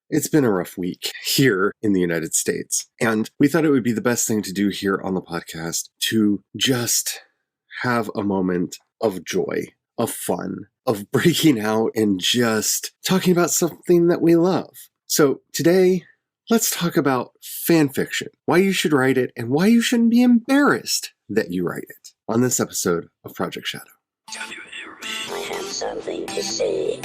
It's been a rough week here in the United States, and we thought it would be the best thing to do here on the podcast to just have a moment of joy, of fun, of breaking out and just talking about something that we love. So today, let's talk about fan fiction, why you should write it, and why you shouldn't be embarrassed that you write it on this episode of Project Shadow. Can you hear me? I have something to say.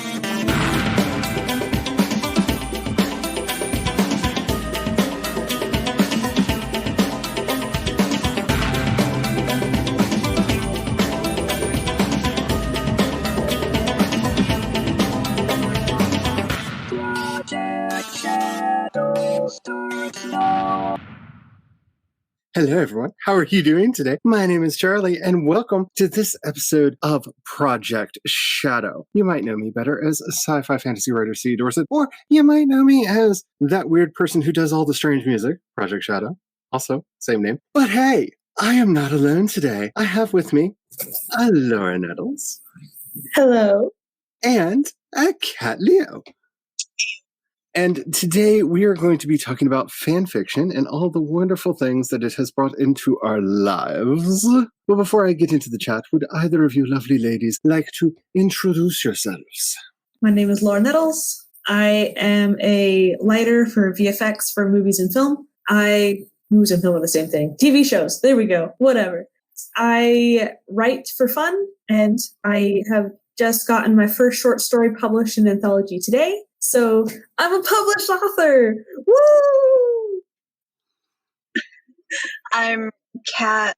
Hello, everyone. How are you doing today? My name is Charlie, and welcome to this episode of Project Shadow. You might know me better as a sci-fi fantasy writer, C. Dorset, or you might know me as that weird person who does all the strange music, Project Shadow. Also, same name. But hey, I am not alone today. I have with me a Laura Nettles. Hello. And a Cat Leo. And today we are going to be talking about fan fiction and all the wonderful things that it has brought into our lives. But before I get into the chat, would either of you lovely ladies like to introduce yourselves? My name is Laura Nettles. I am a writer for VFX for movies and film. Movies and film are the same thing. TV shows. There we go. Whatever. I write for fun, and I have just gotten my first short story published in an anthology today. So I'm a published author. Woo! I'm Cat.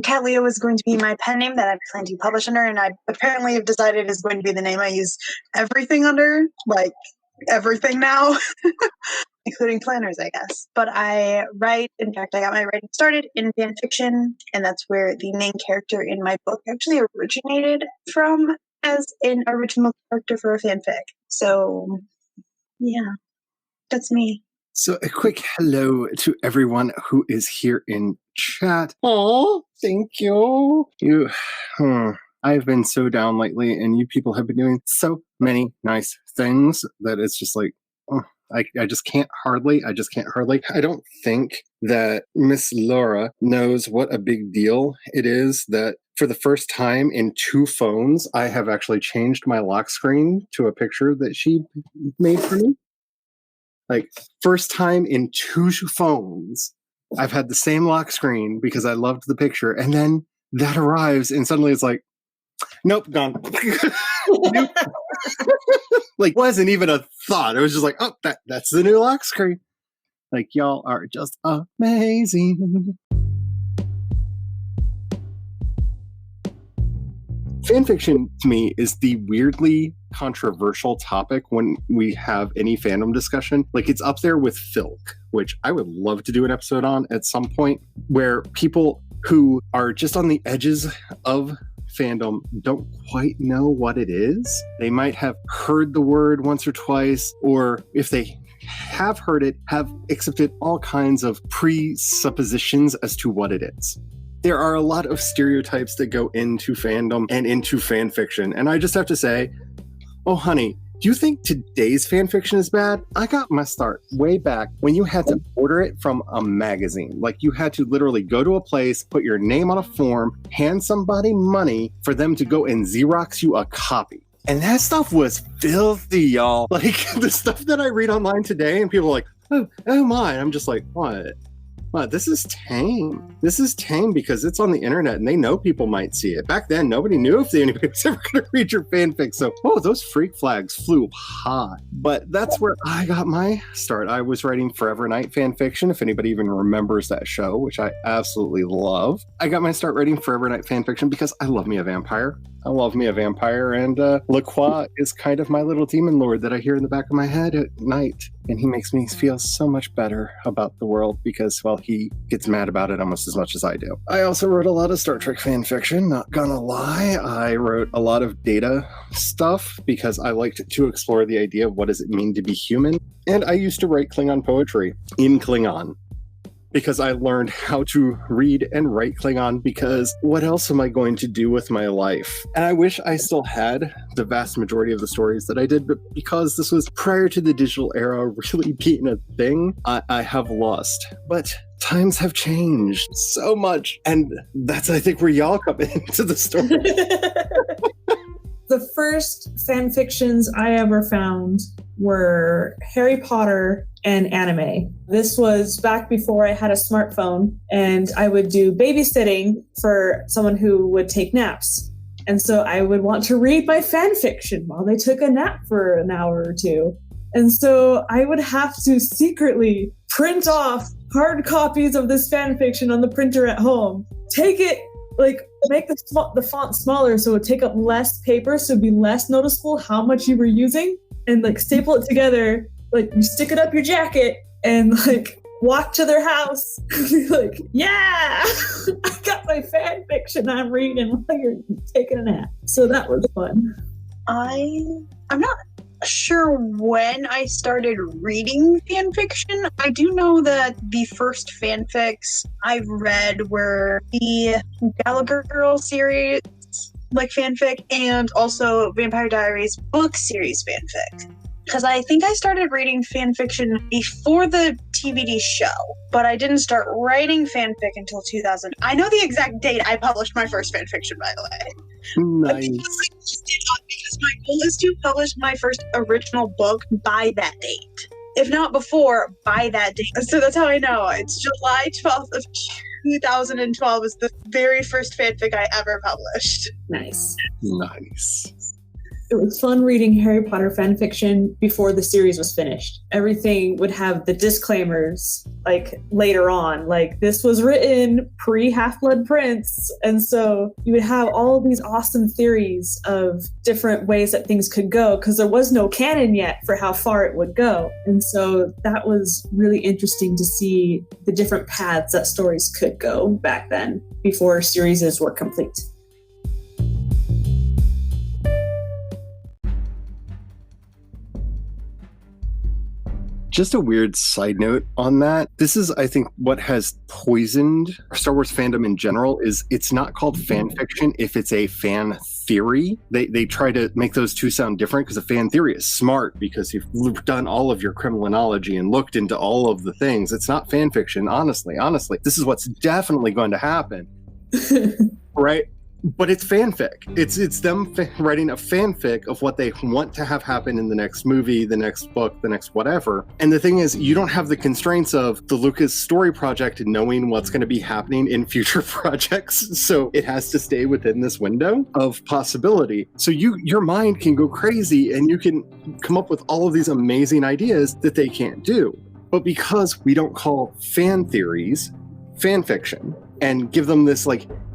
Cat Leo is going to be my pen name that I plan to publish under, and I apparently have decided is going to be the name I use everything under, like everything now, including planners, I guess. But I write, in fact, I got my writing started in fan fiction, and that's where the main character in my book actually originated from as an original character for a fanfic. So, yeah, that's me. So a quick hello to everyone who is here in chat. Oh, thank you. I've been so down lately, and you people have been doing so many nice things that it's just like, I just can't hardly. I don't think that Miss Laura knows what a big deal it is that for the first time in 2 phones, I have actually changed my lock screen to a picture that she made for me. Like, first time in 2 phones, I've had the same lock screen because I loved the picture. And then that arrives and suddenly it's like, nope, gone. Nope. Like, wasn't even a thought. It was just like, oh, that's the new lock screen. Like, y'all are just amazing. Fanfiction, to me, is the weirdly controversial topic when we have any fandom discussion. Like, it's up there with filk, which I would love to do an episode on at some point, where people who are just on the edges of fandom don't quite know what it is. They might have heard the word once or twice, or if they have heard it, have accepted all kinds of presuppositions as to what it is. There are a lot of stereotypes that go into fandom and into fan fiction, and I just have to say, oh honey, do you think today's fan fiction is bad? I got my start way back when you had to order it from a magazine. Like, you had to literally go to a place, put your name on a form, hand somebody money for them to go and Xerox you a copy. And that stuff was filthy, y'all. Like, the stuff that I read online today, and people are like, oh my. I'm just like, what? Wow, this is tame. This is tame because it's on the internet and they know people might see it. Back then, nobody knew if anybody was ever going to read your fanfic. So, those freak flags flew high. But that's where I got my start. I was writing Forever Night fanfiction, if anybody even remembers that show, which I absolutely love. I got my start writing Forever Night fanfiction because I love me a vampire. And LaCroix is kind of my little demon lord that I hear in the back of my head at night. And he makes me feel so much better about the world because, well, he gets mad about it almost as much as I do. I also wrote a lot of Star Trek fan fiction, not gonna lie. I wrote a lot of data stuff because I liked to explore the idea of what does it mean to be human. And I used to write Klingon poetry in Klingon. because I learned how to read and write Klingon, because what else am I going to do with my life? And I wish I still had the vast majority of the stories that I did, but because this was prior to the digital era really being a thing, I have lost. But times have changed so much, and that's, I think, where y'all come into the story. The first fan fictions I ever found were Harry Potter and anime. This was back before I had a smartphone, and I would do babysitting for someone who would take naps. And so I would want to read my fan fiction while they took a nap for an hour or two. And so I would have to secretly print off hard copies of this fan fiction on the printer at home, take it, make the font smaller so it would take up less paper, so it'd be less noticeable how much you were using, and staple it together, you stick it up your jacket and walk to their house and be like, yeah, I got my fan fiction I'm reading while you're taking a nap. So that was fun. I'm not sure when I started reading fan fiction. I do know that the first fanfics I've read were the Gallagher Girl series, fanfic, and also Vampire Diaries book series fanfic. Because I think I started reading fan fiction before the TVD show, but I didn't start writing fanfic until 2000. I know the exact date I published my first fan fiction, by the way. Nice. Because my goal is to publish my first original book by that date. If not before, by that date. So that's how I know. It's July 12th of 2012 is the very first fanfic I ever published. Nice. It was fun reading Harry Potter fan fiction before the series was finished. Everything would have the disclaimers later on, this was written pre-Half-Blood Prince. And so you would have all of these awesome theories of different ways that things could go, because there was no canon yet for how far it would go. And so that was really interesting to see the different paths that stories could go back then before series were complete. Just a weird side note on that. This is, I think, what has poisoned Star Wars fandom in general is it's not called fan fiction if it's a fan theory. They try to make those two sound different, because a fan theory is smart because you've done all of your criminology and looked into all of the things. It's not fan fiction, honestly. This is what's definitely going to happen. Right? But it's fanfic. It's them writing a fanfic of what they want to have happen in the next movie, the next book, the next whatever. And the thing is, you don't have the constraints of the Lucas story project knowing what's going to be happening in future projects. So it has to stay within this window of possibility. So your mind can go crazy and you can come up with all of these amazing ideas that they can't do. But because we don't call fan theories fan fiction and give them this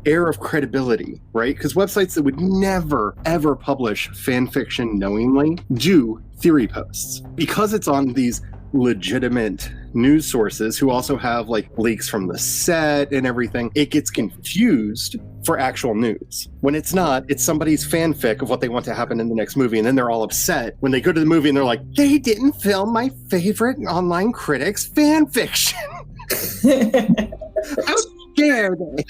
air of credibility, right? Because websites that would never, ever publish fan fiction knowingly do theory posts. Because it's on these legitimate news sources who also have leaks from the set and everything, it gets confused for actual news. When it's not, it's somebody's fanfic of what they want to happen in the next movie, and then they're all upset when they go to the movie and they're like, they didn't film my favorite online critic's fan fiction. How dare they?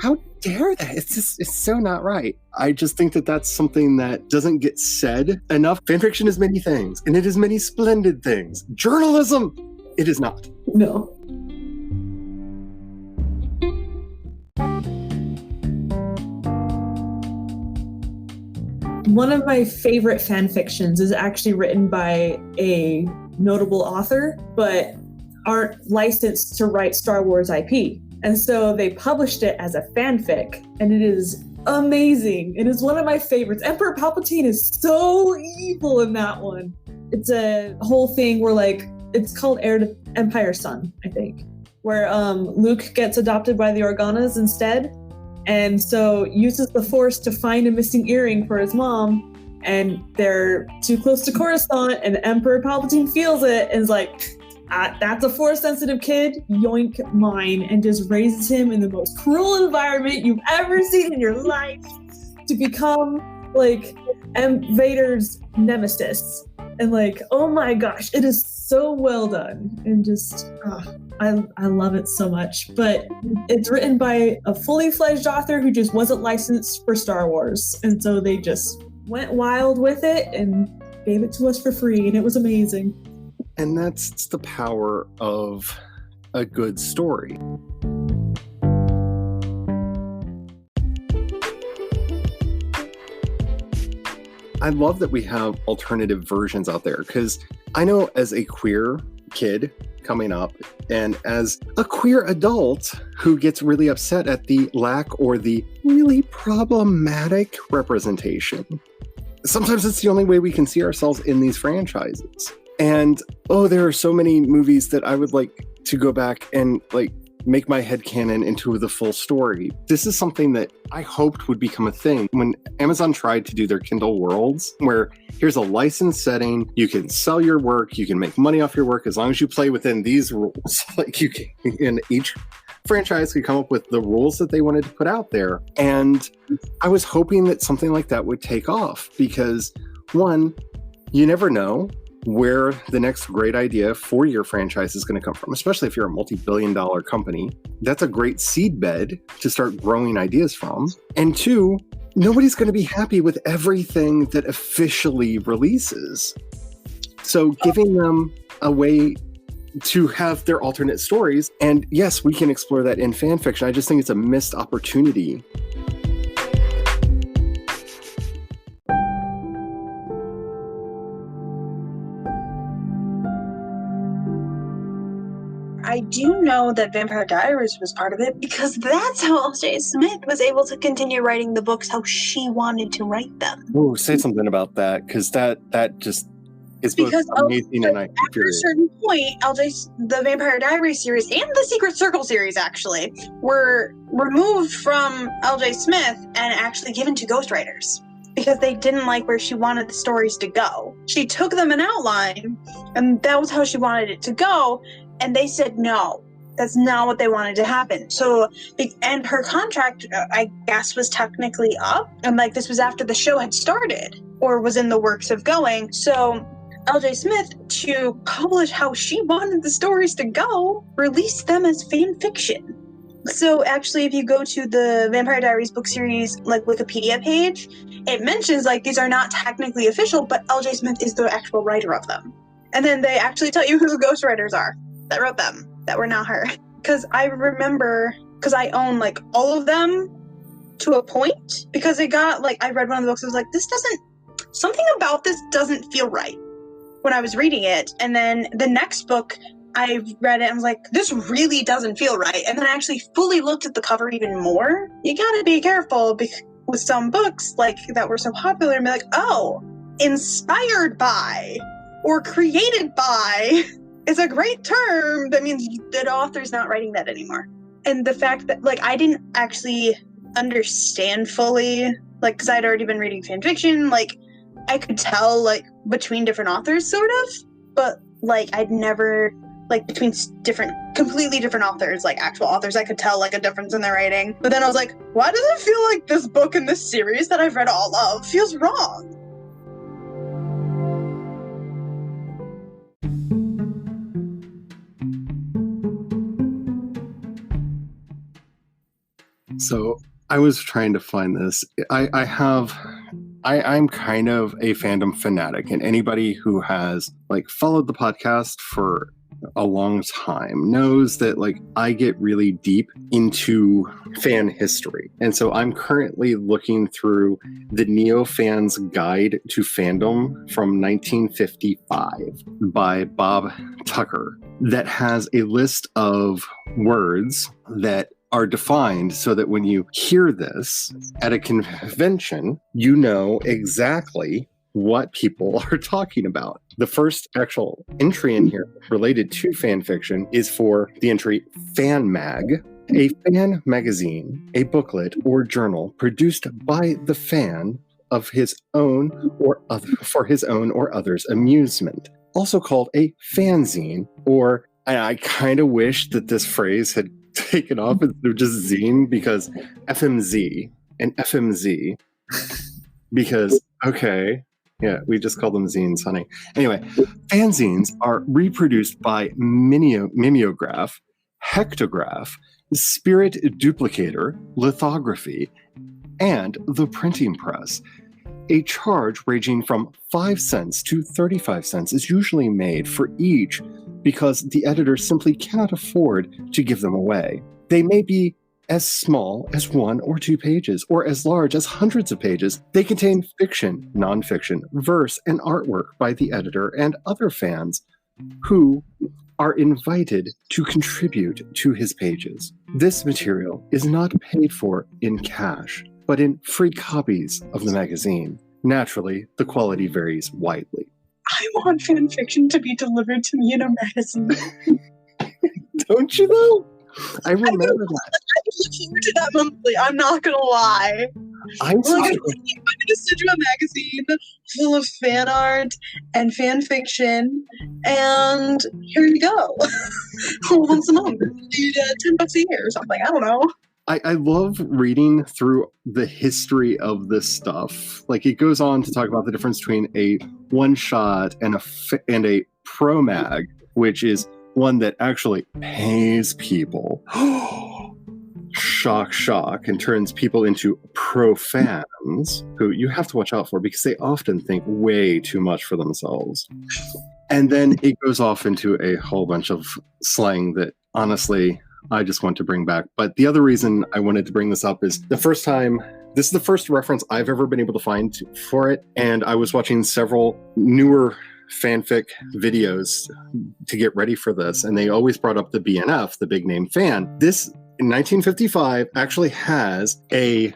How dare they? It's so not right. I just think that that's something that doesn't get said enough. Fanfiction is many things, and it is many splendid things. Journalism, it is not. No. One of my favorite fan fictions is actually written by a notable author, but aren't licensed to write Star Wars IP. And so they published it as a fanfic, and it is amazing. It is one of my favorites. Emperor Palpatine is so evil in that one. It's a whole thing where it's called Heir to Empire's Son, I think, where Luke gets adopted by the Organas instead, and so uses the Force to find a missing earring for his mom, and they're too close to Coruscant, and Emperor Palpatine feels it and is like, that's a Force-sensitive kid, yoink mine, and just raises him in the most cruel environment you've ever seen in your life to become, Vader's nemesis. And, oh my gosh, it is so well done. And just, I love it so much. But it's written by a fully fledged author who just wasn't licensed for Star Wars. And so they just went wild with it and gave it to us for free. And it was amazing. And that's the power of a good story. I love that we have alternative versions out there, because I know as a queer kid coming up and as a queer adult who gets really upset at the lack or the really problematic representation, sometimes it's the only way we can see ourselves in these franchises. And there are so many movies that I would like to go back and like make my headcanon into the full story. This is something that I hoped would become a thing when Amazon tried to do their Kindle Worlds, where here's a licensed setting, you can sell your work, you can make money off your work as long as you play within these rules. Like you can, and each franchise could come up with the rules that they wanted to put out there. And I was hoping that something like that would take off because, one, you never know where the next great idea for your franchise is going to come from, especially if you're a multi-billion-dollar company. That's a great seed bed to start growing ideas from. And two, nobody's going to be happy with everything that officially releases. So giving them a way to have their alternate stories, and yes, we can explore that in fan fiction. I just think it's a missed opportunity. I do know that Vampire Diaries was part of it because that's how L.J. Smith was able to continue writing the books how she wanted to write them. Oh, say something about that, because that just is both amazing and after a certain point, the Vampire Diaries series and the Secret Circle series actually were removed from L.J. Smith and actually given to ghostwriters because they didn't like where she wanted the stories to go. She took them an outline, and that was how she wanted it to go. And they said, no, that's not what they wanted to happen. So, and her contract, I guess, was technically up. And like, this was after the show had started or was in the works of going. So L.J. Smith, to publish how she wanted the stories to go, released them as fan fiction. So actually, if you go to the Vampire Diaries book series, like Wikipedia page, it mentions like these are not technically official, but L.J. Smith is the actual writer of them. And then they actually tell you who the ghostwriters are that wrote them, that were not her. Because I remember, because I own like all of them to a point, because it got like, I read one of the books, I was like, something about this doesn't feel right when I was reading it. And then the next book, I read it and was like, this really doesn't feel right. And then I actually fully looked at the cover even more. You gotta be careful with some books like that were so popular and be like, oh, inspired by or created by is a great term. That means the author's not writing that anymore. And the fact that, like, I didn't actually understand fully, like, because I'd already been reading fan fiction, like, I could tell, like, between different authors, sort of, but, like, I'd never, like, between completely different authors, like, actual authors, I could tell, like, a difference in their writing. But then I was like, why does it feel like this book in this series that I've read all of feels wrong? So I was trying to find this. I'm kind of a fandom fanatic, and anybody who has like followed the podcast for a long time knows that like I get really deep into fan history. And so I'm currently looking through the Neo Fans Guide to Fandom from 1955 by Bob Tucker that has a list of words that are defined so that when you hear this at a convention, you know exactly what people are talking about. The first actual entry in here related to fan fiction is for the entry Fan Mag, a fan magazine, a booklet or journal produced by the fan of his own or other, for his own or others' amusement. Also called a fanzine, or I kind of wish that this phrase had taken off instead of just zine, because FMZ and FMZ, because, okay, yeah, we just call them zines, honey. Anyway, fanzines are reproduced by mimeograph hectograph, spirit duplicator, lithography, and the printing press. A charge ranging from 5 cents to 35 cents is usually made for each because the editor simply cannot afford to give them away. They may be as small as 1 or 2 pages, or as large as hundreds of pages. They contain fiction, nonfiction, verse, and artwork by the editor and other fans who are invited to contribute to his pages. This material is not paid for in cash, but in free copies of the magazine. Naturally, the quality varies widely. I want fan fiction to be delivered to me in a magazine. Don't you though? I remember that. I look forward to that monthly. I'm not gonna lie. I'm gonna send you a magazine full of fan art and fan fiction, and here you go. Once a month, $10 a year or something. I don't know. I love reading through the history of this stuff. Like, it goes on to talk about the difference between a one-shot and a pro mag, which is one that actually pays people. Shock, shock, and turns people into pro fans who you have to watch out for because they often think way too much for themselves. And then it goes off into a whole bunch of slang that, honestly, I just want to bring back. But the other reason I wanted to bring this up is this is the first reference I've ever been able to find for it. And I was watching several newer fanfic videos to get ready for this. And they always brought up the BNF, the big name fan. This, in 1955, actually has two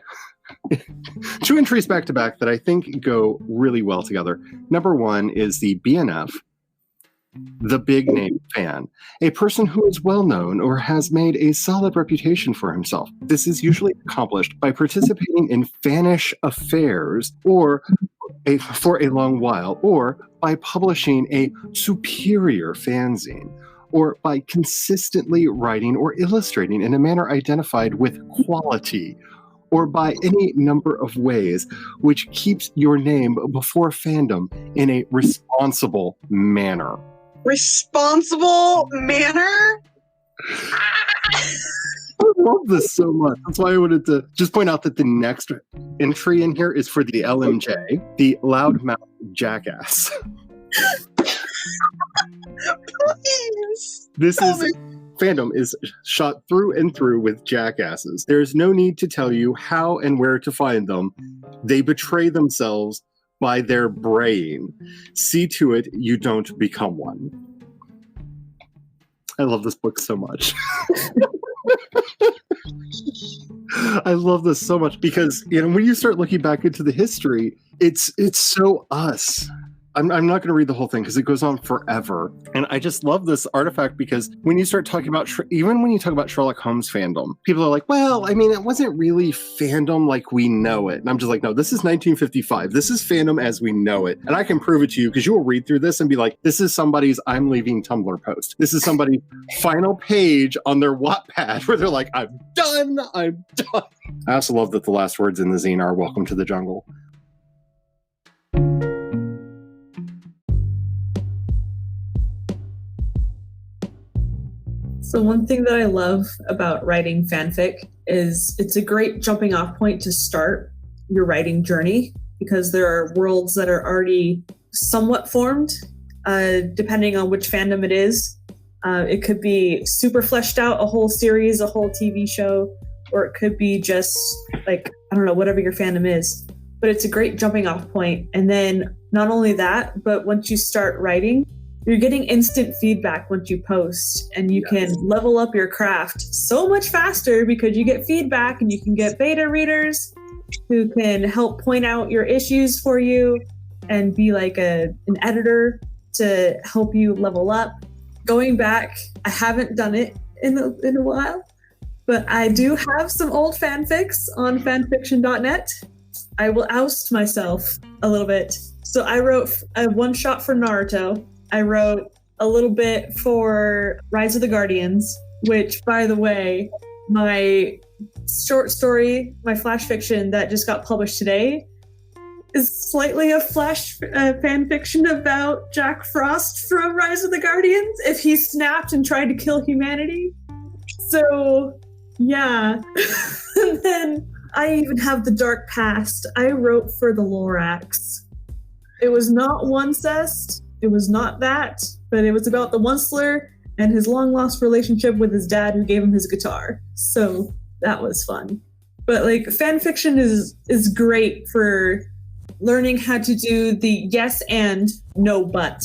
entries back to back that I think go really well together. Number one is the BNF, the big name fan, a person who is well known or has made a solid reputation for himself. This is usually accomplished by participating in fanish affairs or for a long while, or by publishing a superior fanzine, or by consistently writing or illustrating in a manner identified with quality, or by any number of ways which keeps your name before fandom in a responsible manner. Responsible manner? I love this so much. That's why I wanted to just point out that the next entry in here is for the LMJ, the loudmouth jackass. Please. Fandom is shot through and through with jackasses. There's no need to tell you how and where to find them. They betray themselves by their braying. See to it you don't become one. I love this book so much. I love this so much because, when you start looking back into the history, it's so us. I'm not going to read the whole thing because it goes on forever. And I just love this artifact because when you start talking about, even when you talk about Sherlock Holmes fandom, people are like, well, it wasn't really fandom like we know it. And I'm just like, no, this is 1955. This is fandom as we know it. And I can prove it to you because you will read through this and be like, this is somebody's I'm leaving Tumblr post. This is somebody's final page on their Wattpad where they're like, I'm done. I also love that the last words in the zine are welcome to the jungle. So one thing that I love about writing fanfic is it's a great jumping off point to start your writing journey because there are worlds that are already somewhat formed, depending on which fandom it is. It could be super fleshed out, a whole series, a whole TV show, or it could be just whatever your fandom is. But it's a great jumping off point. And then not only that, but once you start writing, you're getting instant feedback once you post, and you can level up your craft so much faster because you get feedback and you can get beta readers who can help point out your issues for you and be like an editor to help you level up. Going back, I haven't done it in a while, but I do have some old fanfics on fanfiction.net. I will oust myself a little bit. So I wrote a one-shot for Naruto. I wrote a little bit for Rise of the Guardians, which, by the way, my short story, my flash fiction that just got published today, is slightly a flash fan fiction about Jack Frost from Rise of the Guardians if he snapped and tried to kill humanity. So, yeah. And then I even have the dark past. I wrote for the Lorax. It was not Oncest. It was not that. But it was about the Onceler and his long-lost relationship with his dad who gave him his guitar. So that was fun. But, like, fan fiction is great for learning how to do the yes and no but.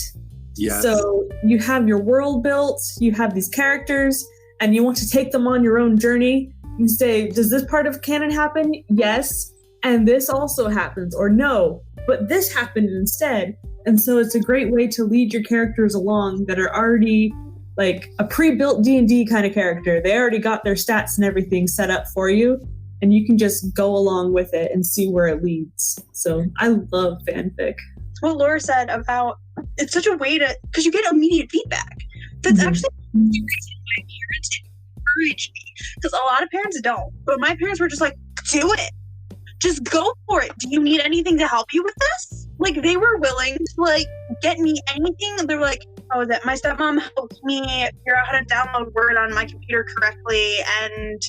Yes. So you have your world built, you have these characters, and you want to take them on your own journey. You say, does this part of canon happen? Yes. And this also happens. Or no, but this happened instead. And so it's a great way to lead your characters along that are already like a pre-built D&D kind of character. They already got their stats and everything set up for you. And you can just go along with it and see where it leads. So I love fanfic. What Laura said about it's such a way to, because you get immediate feedback. That's actually the reason my parents encouraged me. Because a lot of parents don't. But my parents were just like, do it. Just go for it. Do you need anything to help you with this? Like, they were willing to, like, get me anything. They were like, oh, that my stepmom helped me figure out how to download Word on my computer correctly. And,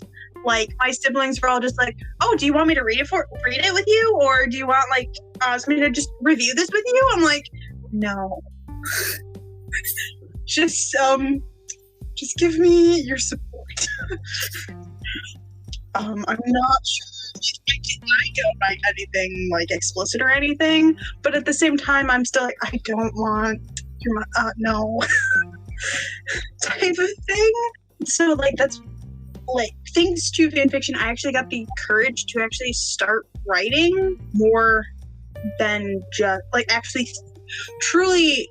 like, my siblings were all just like, oh, do you want me to read it with you? Or do you want, like, somebody to just review this with you? I'm like, no. just give me your support. I'm not sure. I don't write anything like explicit or anything, but at the same time, I'm still like, I don't want your no type of thing. So like that's like thanks to fanfiction, I actually got the courage to actually start writing more than just like actually truly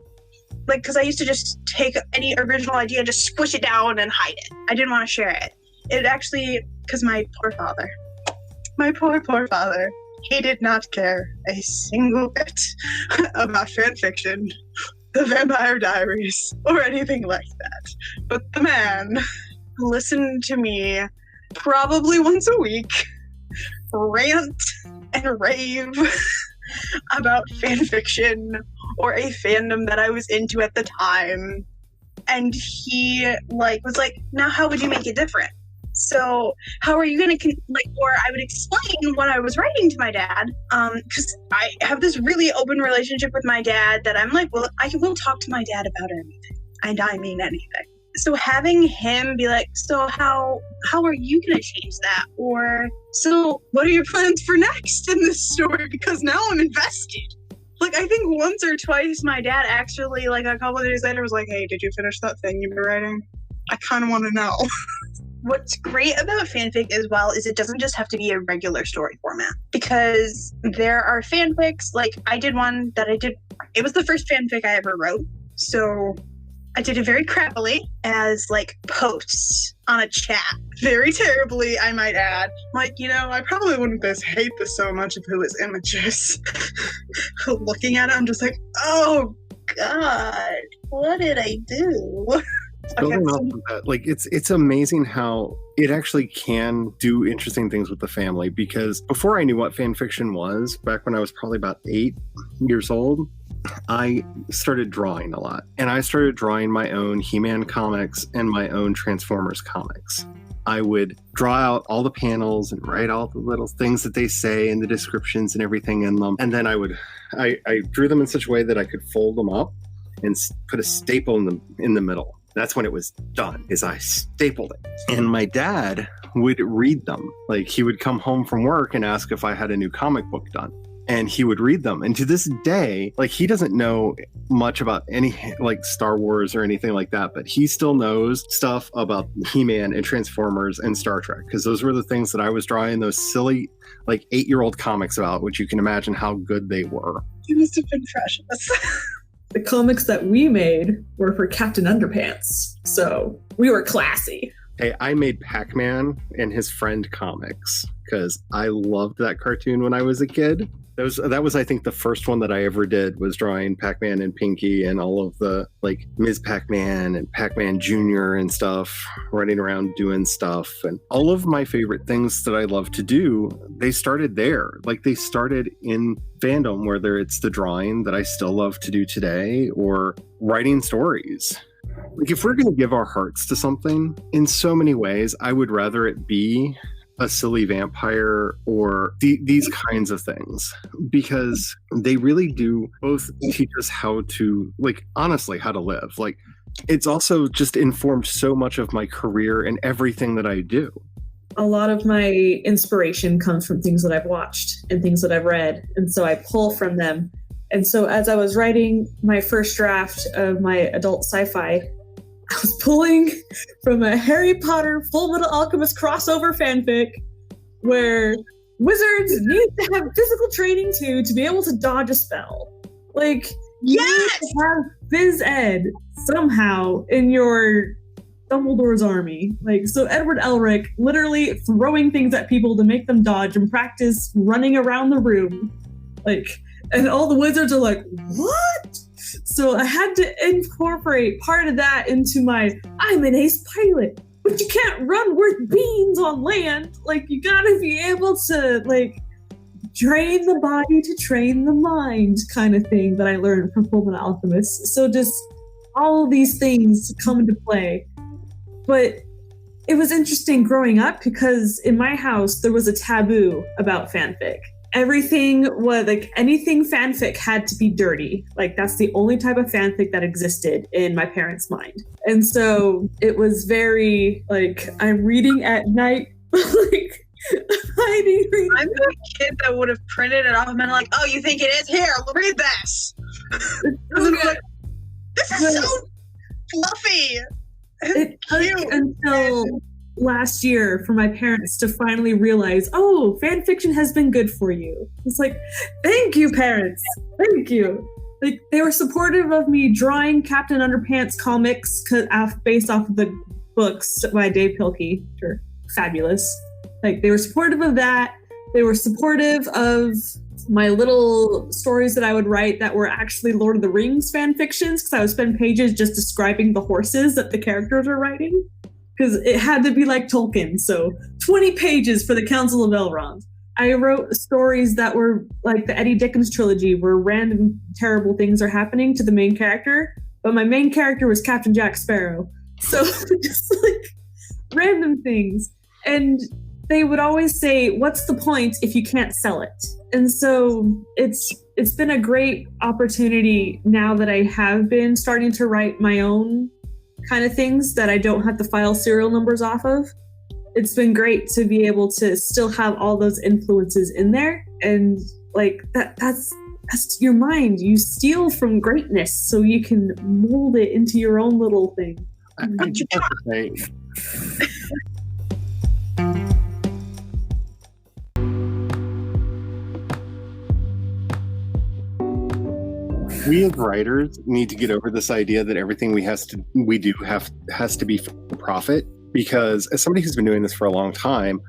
like because I used to just take any original idea, just squish it down and hide it. I didn't want to share it. It actually because my poor father, he did not care a single bit about fanfiction, the Vampire Diaries, or anything like that. But the man listened to me probably once a week rant and rave about fanfiction or a fandom that I was into at the time. And he was like, now how would you make it different? So how are you going to, or I would explain what I was writing to my dad, because I have this really open relationship with my dad that I'm like, well, I will talk to my dad about anything, and I mean anything. So having him be like, so how are you going to change that? Or, so what are your plans for next in this story? Because now I'm invested. Like, I think once or twice my dad actually, like, a couple of days later was like, hey, did you finish that thing you were writing? I kind of want to know. What's great about fanfic as well is it doesn't just have to be a regular story format, because there are fanfics, like I did one that it was the first fanfic I ever wrote, so I did it very crappily as like posts on a chat, very terribly I might add. Like, I probably wouldn't hate this so much if it was images. Looking at it, I'm just like, oh god, what did I do? Building off of that, like it's amazing how it actually can do interesting things with the family, because before I knew what fan fiction was, back when I was probably about 8 years old, I started drawing a lot, and I started drawing my own He-Man comics and my own Transformers comics. I would draw out all the panels and write all the little things that they say and the descriptions and everything in them, and then I drew them in such a way that I could fold them up and put a staple in the middle. That's when it was done, is I stapled it. And my dad would read them. Like, he would come home from work and ask if I had a new comic book done. And he would read them. And to this day, like, he doesn't know much about any, like, Star Wars or anything like that, but he still knows stuff about He-Man and Transformers and Star Trek, because those were the things that I was drawing those silly, like, 8-year-old comics about, which you can imagine how good they were. You must have been precious. The comics that we made were for Captain Underpants, so we were classy. Hey, I made Pac-Man and his friend comics because I loved that cartoon when I was a kid. That was, I think, the first one that I ever did, was drawing Pac-Man and Pinky and all of the, like, Ms. Pac-Man and Pac-Man Jr. and stuff, running around doing stuff. And all of my favorite things that I love to do, they started there. Like, they started in fandom, whether it's the drawing that I still love to do today or writing stories. Like, if we're going to give our hearts to something, in so many ways, I would rather it be a silly vampire or these kinds of things, because they really do both teach us how to, like, honestly, how to live. Like, it's also just informed so much of my career and everything that I do. A lot of my inspiration comes from things that I've watched and things that I've read, and so I pull from them. And so as I was writing my first draft of my adult sci-fi, I was pulling from a Harry Potter Fullmetal Alchemist crossover fanfic where wizards need to have physical training to be able to dodge a spell. Like, you need to have phys ed somehow in your Dumbledore's army. Like, so Edward Elric literally throwing things at people to make them dodge and practice running around the room. Like, and all the wizards are like, what? So I had to incorporate part of that into my, I'm an ace pilot, but you can't run worth beans on land. Like, you gotta be able to, like, train the body to train the mind kind of thing that I learned from Fullmetal Alchemist. So just all of these things come into play. But it was interesting growing up because in my house, there was a taboo about fanfic. Everything was like, anything fanfic had to be dirty. Like, that's the only type of fanfic that existed in my parents' mind. And so it was very like, I'm reading at night, like hiding. I'm the kid that would have printed it off and been like, oh, you think it is? Here, read this. Like, this is so fluffy. It took until last year for my parents to finally realize, oh, fan fiction has been good for you. It's like, thank you, parents. Thank you. Like, they were supportive of me drawing Captain Underpants comics based off of the books by Dave Pilkey, which are fabulous. Like, they were supportive of that. They were supportive of my little stories that I would write that were actually Lord of the Rings fan fictions, because I would spend pages just describing the horses that the characters were riding, because it had to be like Tolkien. So 20 pages for the Council of Elrond. I wrote stories that were like the Eddie Dickens trilogy, where random terrible things are happening to the main character, but my main character was Captain Jack Sparrow. So just like random things. And they would always say, what's the point if you can't sell it? And so it's been a great opportunity now that I have been starting to write my own kind of things that I don't have to file serial numbers off of. It's been great to be able to still have all those influences in there. And like that's your mind. You steal from greatness so you can mold it into your own little thing. I do have to say, we as writers need to get over this idea that everything has to be for profit. Because as somebody who's been doing this for a long time,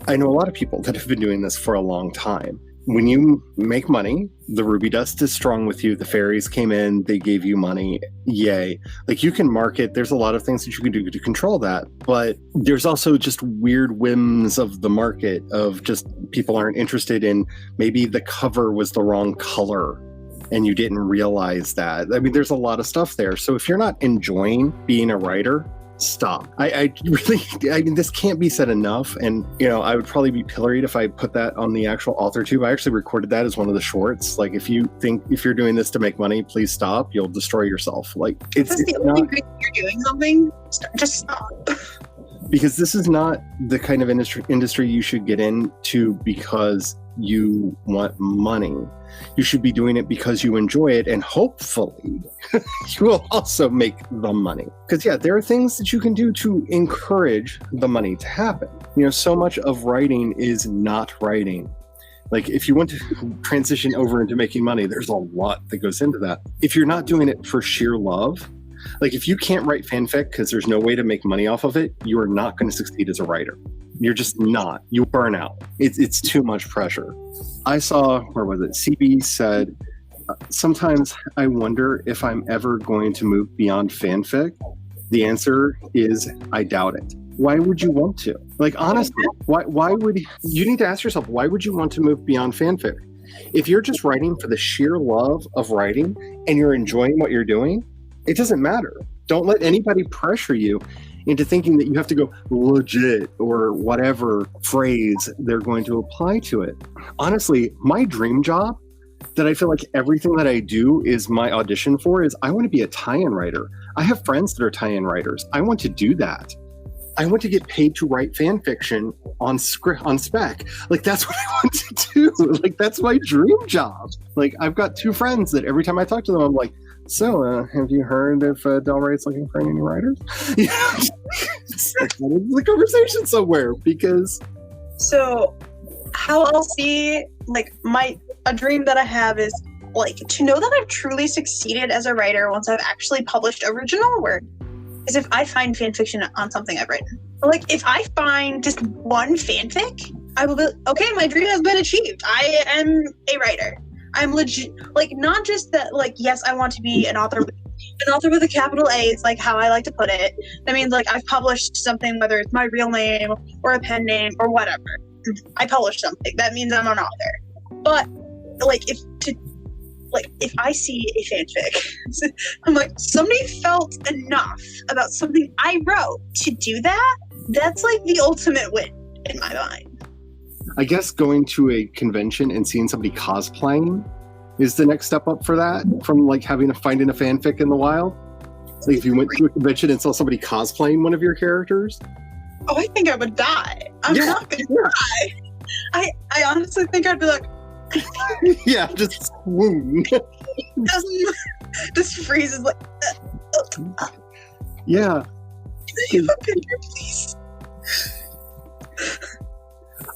I know a lot of people that have been doing this for a long time. When you make money, the ruby dust is strong with you. The fairies came in, they gave you money. Yay. Like, you can market. There's a lot of things that you can do to control that. But there's also just weird whims of the market of just people aren't interested in, maybe the cover was the wrong color and you didn't realize that. I mean, there's a lot of stuff there. So if you're not enjoying being a writer, stop. I mean, this can't be said enough. And, I would probably be pilloried if I put that on the actual author tube. I actually recorded that as one of the shorts. Like, if you think, if you're doing this to make money, please stop. You'll destroy yourself. Like, that's the only reason you're doing something. Just stop. Because this is not the kind of industry you should get into because you want money. You should be doing it because you enjoy it, and hopefully you will also make the money. Because there are things that you can do to encourage the money to happen. So much of writing is not writing. Like, if you want to transition over into making money, there's a lot that goes into that. If you're not doing it for sheer love, like, if you can't write fanfic because there's no way to make money off of it, you are not going to succeed as a writer. You're just not. You burn out. It's too much pressure. I saw, where was it? CB said, sometimes I wonder if I'm ever going to move beyond fanfic. The answer is, I doubt it. Why would you want to? Like, honestly, why would you need to ask yourself, why would you want to move beyond fanfic? If you're just writing for the sheer love of writing and you're enjoying what you're doing, it doesn't matter. Don't let anybody pressure you into thinking that you have to go legit or whatever phrase they're going to apply to it. Honestly, my dream job that I feel like everything that I do is my audition for is I want to be a tie-in writer. I have friends that are tie-in writers. I want to do that. I want to get paid to write fan fiction on spec. Like, that's what I want to do. Like, that's my dream job. Like, I've got 2 friends that every time I talk to them, I'm like, so, have you heard if Del Rey's looking for any new writers? It's the conversation somewhere because. So, how I'll see, like, a dream that I have is, like, to know that I've truly succeeded as a writer once I've actually published original work is if I find fan fiction on something I've written. Like, if I find just one fanfic, I will be, okay, my dream has been achieved. I am a writer. I'm legit, like, not just that, like, yes, I want to be an author with a capital A, it's like how I like to put it. That means, like, I've published something, whether it's my real name or a pen name or whatever. I published something. That means I'm an author. But, like, if I see a fanfic, I'm like, somebody felt enough about something I wrote to do that. That's, like, the ultimate win in my mind. I guess going to a convention and seeing somebody cosplaying is the next step up for that, from like finding a fanfic in the wild. Like, if you went to a convention and saw somebody cosplaying one of your characters. Oh, I think I would die. I'm not gonna die. I honestly think I'd be like, yeah, just swoon. Just freezes like. Yeah. Can I have a picture, please?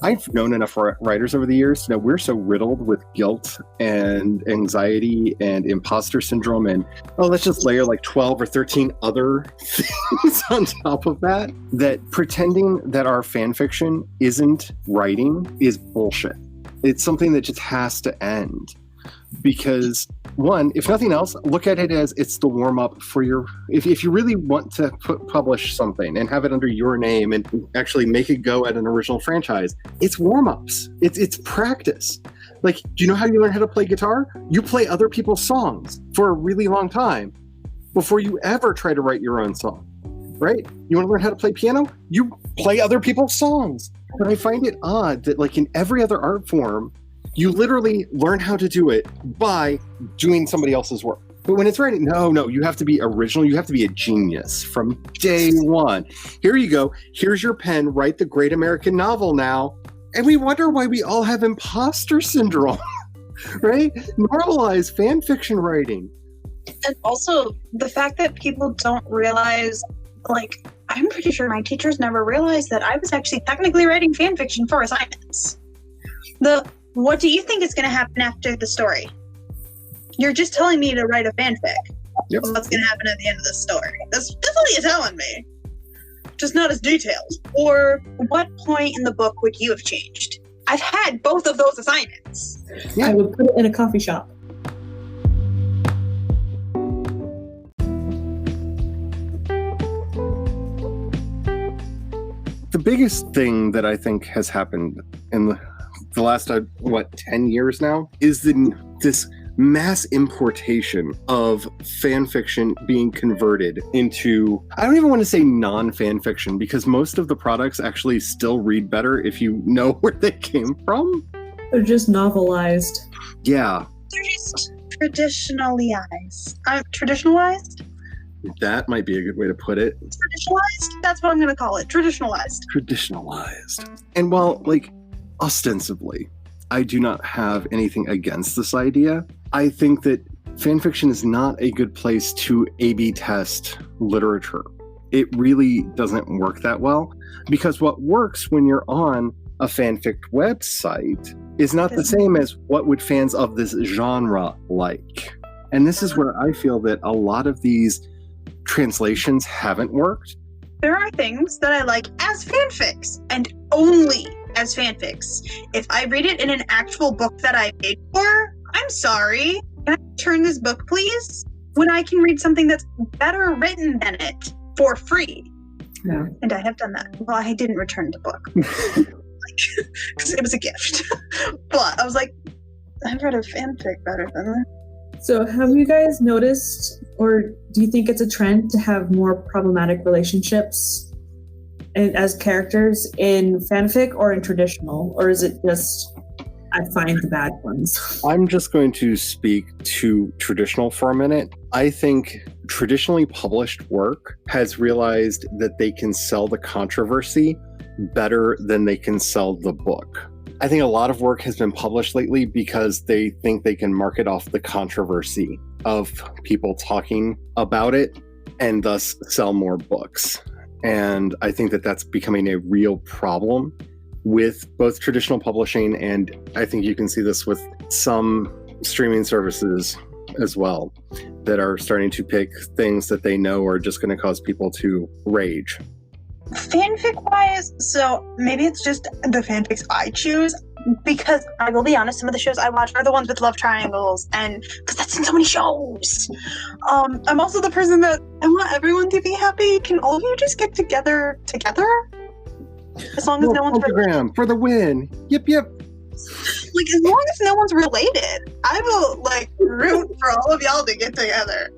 I've known enough writers over the years to know we're so riddled with guilt and anxiety and imposter syndrome and, let's just layer like 12 or 13 other things on top of that, that pretending that our fan fiction isn't writing is bullshit. It's something that just has to end. Because, one, if nothing else, look at it as it's the warm-up for your... If you really want to publish something and have it under your name and actually make it go at an original franchise, it's warm-ups. It's practice. Like, do you know how you learn how to play guitar? You play other people's songs for a really long time before you ever try to write your own song, right? You want to learn how to play piano? You play other people's songs. But I find it odd that, like, in every other art form, you literally learn how to do it by doing somebody else's work. But when it's writing, no, you have to be original. You have to be a genius from day one. Here you go. Here's your pen. Write the great American novel now. And we wonder why we all have imposter syndrome, right? Normalize fan fiction writing. And also the fact that people don't realize, like, I'm pretty sure my teachers never realized that I was actually technically writing fan fiction for assignments. What do you think is going to happen after the story? You're just telling me to write a fanfic. Yep. What's going to happen at the end of the story? That's what you're telling me. Just not as detailed. Or what point in the book would you have changed? I've had both of those assignments. Yeah. I would put it in a coffee shop. The biggest thing that I think has happened in the last 10 years now is this mass importation of fan fiction being converted into, I don't even want to say non-fan fiction, because most of the products actually still read better if you know where they came from. They're just novelized. Yeah. They're just traditionalized. Traditionalized? That might be a good way to put it. Traditionalized? That's what I'm going to call it. Traditionalized. Traditionalized. And while, like, ostensibly, I do not have anything against this idea, I think that fanfiction is not a good place to A/B test literature. It really doesn't work that well, because what works when you're on a fanfic website is not the same as what would fans of this genre like. And this is where I feel that a lot of these translations haven't worked. There are things that I like as fanfics, and only as fanfics. If I read it in an actual book that I paid for, I'm sorry. Can I return this book, please? When I can read something that's better written than it for free. Yeah. And I have done that. Well, I didn't return the book. Because it was a gift. But I was like, I've read a fanfic better than that. So have you guys noticed, or do you think it's a trend to have more problematic relationships as characters in fanfic or in traditional? Or is it just, I find the bad ones? I'm just going to speak to traditional for a minute. I think traditionally published work has realized that they can sell the controversy better than they can sell the book. I think a lot of work has been published lately because they think they can market off the controversy of people talking about it and thus sell more books. And I think that that's becoming a real problem with both traditional publishing, and I think you can see this with some streaming services as well that are starting to pick things that they know are just going to cause people to rage. Fanfic wise, so maybe it's just the fanfics I choose, because I will be honest, some of the shows I watch are the ones with love triangles, and because that's in so many shows. I'm also the person that I want everyone to be happy. Can all of you just get together? As long as no one's related. For the win. Yep. Like, as long as no one's related, I will, root for all of y'all to get together.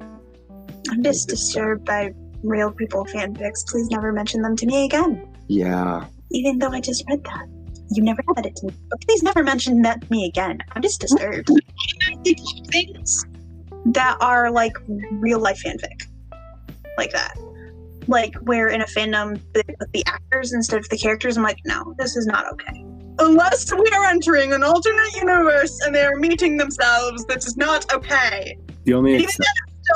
I'm just disturbed by real people fanfics. Please never mention them to me again. Yeah. Even though I just read that. You never said it to me. But please never mention that to me again. I'm just disturbed. Things that are, real life fanfic. Like that. Where in a fandom they put the actors instead of the characters. I'm like, no, this is not okay. Unless we are entering an alternate universe and they are meeting themselves, this is not okay. The only still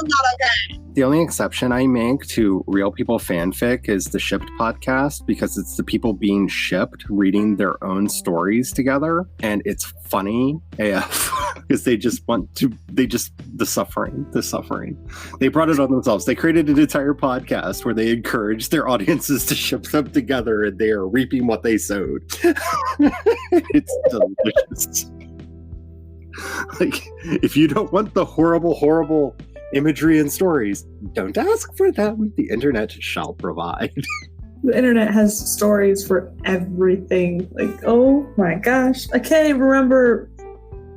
not okay. The only exception I make to real people fanfic is the Shipped podcast, because it's the people being shipped reading their own stories together, and it's funny AF because the suffering. They brought it on themselves. They created an entire podcast where they encourage their audiences to ship them together, and they are reaping what they sowed. It's delicious. If you don't want the horrible imagery and stories, don't ask for them. The internet shall provide. The internet has stories for everything. Oh my gosh. I can't even remember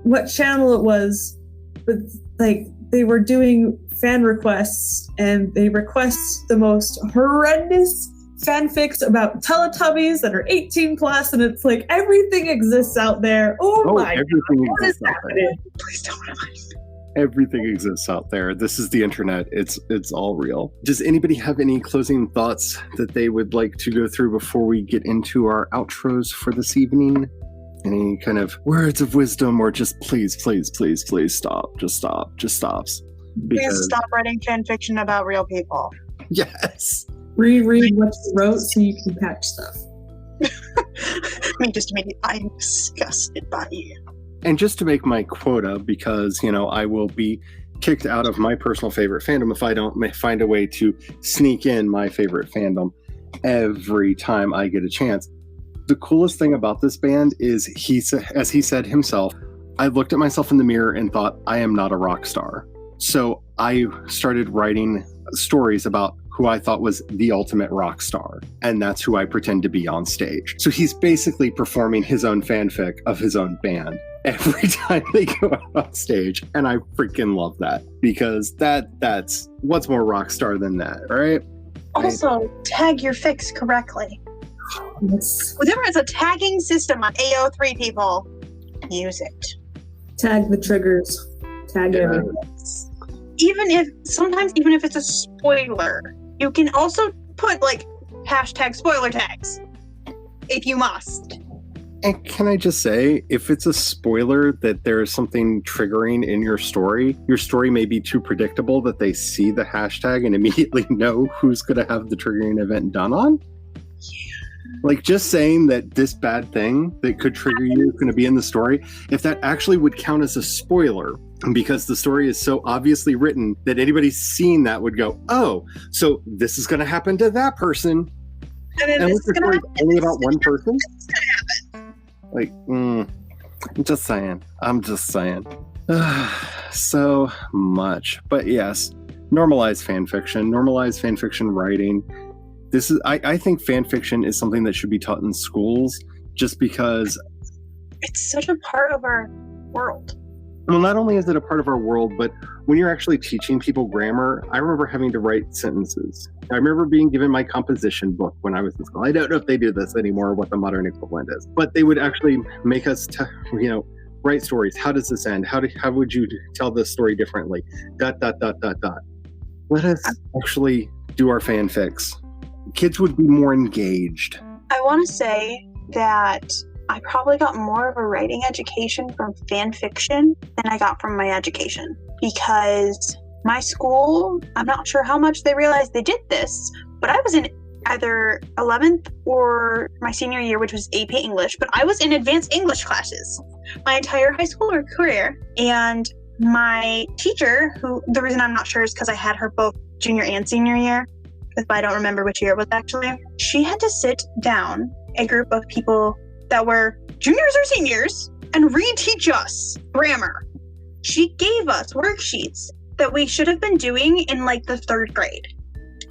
what channel it was, but they were doing fan requests, and they request the most horrendous fanfics about Teletubbies that are 18 plus, and it's everything exists out there. Oh my God, what is happening? Please don't remind me. Everything exists out there. This is the internet. It's all real. Does anybody have any closing thoughts that they would like to go through before we get into our outros for this evening? Any kind of words of wisdom, or just please stop. Just stop. Please stop writing fan fiction about real people. Yes. Reread what you wrote so you can catch stuff. Just immediately, I'm disgusted by you. And just to make my quota, because, I will be kicked out of my personal favorite fandom if I don't find a way to sneak in my favorite fandom every time I get a chance. The coolest thing about this band is, as he said himself, I looked at myself in the mirror and thought, I am not a rock star. So I started writing stories about who I thought was the ultimate rock star, and that's who I pretend to be on stage. So he's basically performing his own fanfic of his own band every time they go out on stage, and I freaking love that, because that's what's more rock star than that, right? Also, tag your fics correctly. Yes. Whatever is a tagging system on AO3, people, use it. Tag the triggers. Tag everything. Even if it's a spoiler, you can also put hashtag spoiler tags if you must. And can I just say, if it's a spoiler that there is something triggering in your story may be too predictable that they see the hashtag and immediately know who's going to have the triggering event done on. Yeah. Just saying that this bad thing that could trigger you is going to be in the story, if that actually would count as a spoiler, because the story is so obviously written that anybody seeing that would go, oh, so this is going to happen to that person. And what's the story only about one person? I'm just saying. So much. But yes, normalize fan fiction writing. I think fan fiction is something that should be taught in schools, just because it's such a part of our world. Well, not only is it a part of our world, but when you're actually teaching people grammar, I remember having to write sentences. I remember being given my composition book when I was in school. I don't know if they do this anymore or what the modern equivalent is, but they would actually make us, write stories. How does this end? How would you tell this story differently? ... Let us actually do our fanfics. Kids would be more engaged. I want to say that I probably got more of a writing education from fan fiction than I got from my education. Because my school, I'm not sure how much they realized they did this, but I was in either 11th or my senior year, which was AP English, but I was in advanced English classes my entire high school career. And my teacher, who the reason I'm not sure is because I had her both junior and senior year, but I don't remember which year it was actually, she had to sit down a group of people that were juniors or seniors and reteach us grammar. She gave us worksheets that we should have been doing in like the 3rd grade.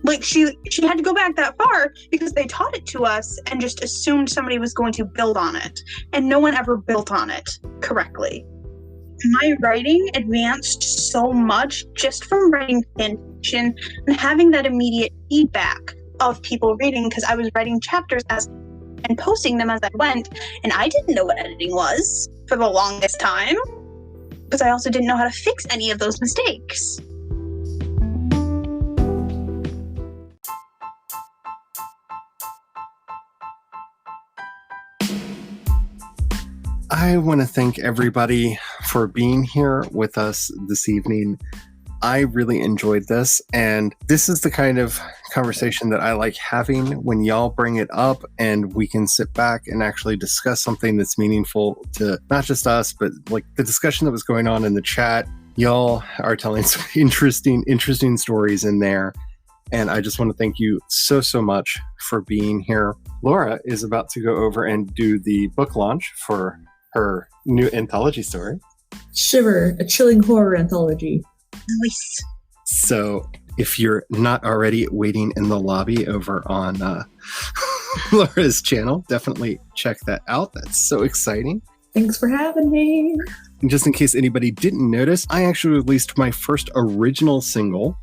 Like she had to go back that far because they taught it to us and just assumed somebody was going to build on it. And no one ever built on it correctly. My writing advanced so much just from writing fan fiction and having that immediate feedback of people reading, because I was writing chapters and posting them as I went, and I didn't know what editing was for the longest time, because I also didn't know how to fix any of those mistakes. I want to thank everybody for being here with us this evening. I really enjoyed this, and this is the kind of conversation that I like having when y'all bring it up and we can sit back and actually discuss something that's meaningful to not just us, but like the discussion that was going on in the chat. Y'all are telling some interesting stories in there, and I just want to thank you so much for being here. Laura is about to go over and do the book launch for her new anthology story. Shiver, a chilling horror anthology. Nice. So if you're not already waiting in the lobby over on Laura's channel, definitely check that out. That's so exciting. Thanks for having me. And just in case anybody didn't notice, I actually released my first original single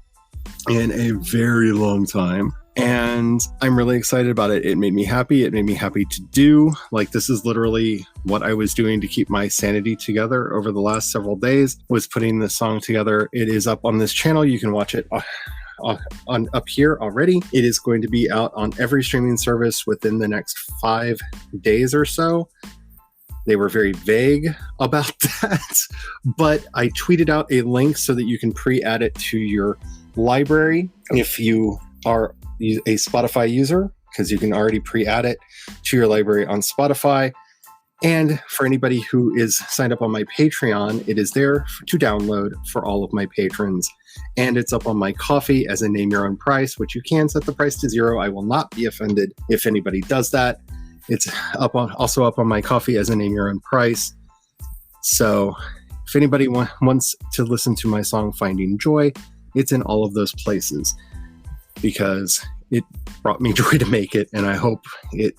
in a very long time. And I'm really excited about it. It made me happy. It made me happy to do. Like, this is literally what I was doing to keep my sanity together over the last several days, was putting this song together. It is up on this channel. You can watch it on up here already. It is going to be out on every streaming service within the next 5 days or so. They were very vague about that, but I tweeted out a link so that you can pre-add it to your library if you are a Spotify user, because you can already pre-add it to your library on Spotify. And for anybody who is signed up on my Patreon, it is there to download for all of my patrons. And it's up on my Ko-fi as a name your own price, which you can set the price to $0. I will not be offended if anybody does that. It's also up on my Ko-fi as a name your own price. So if anybody wants to listen to my song Finding Joy, it's in all of those places, because it brought me joy to make it, and I hope it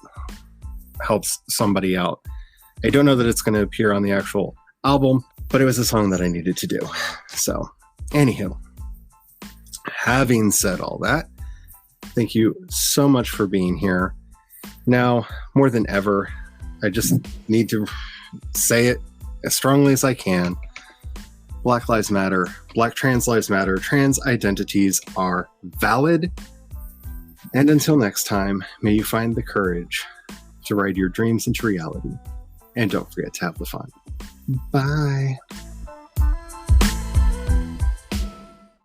helps somebody out. I don't know that it's going to appear on the actual album, but it was a song that I needed to do. So, anywho, having said all that, thank you so much for being here. Now, more than ever, I just need to say it as strongly as I can. Black Lives Matter. Black Trans Lives Matter. Trans identities are valid. And until next time, may you find the courage to write your dreams into reality. And don't forget to have the fun. Bye.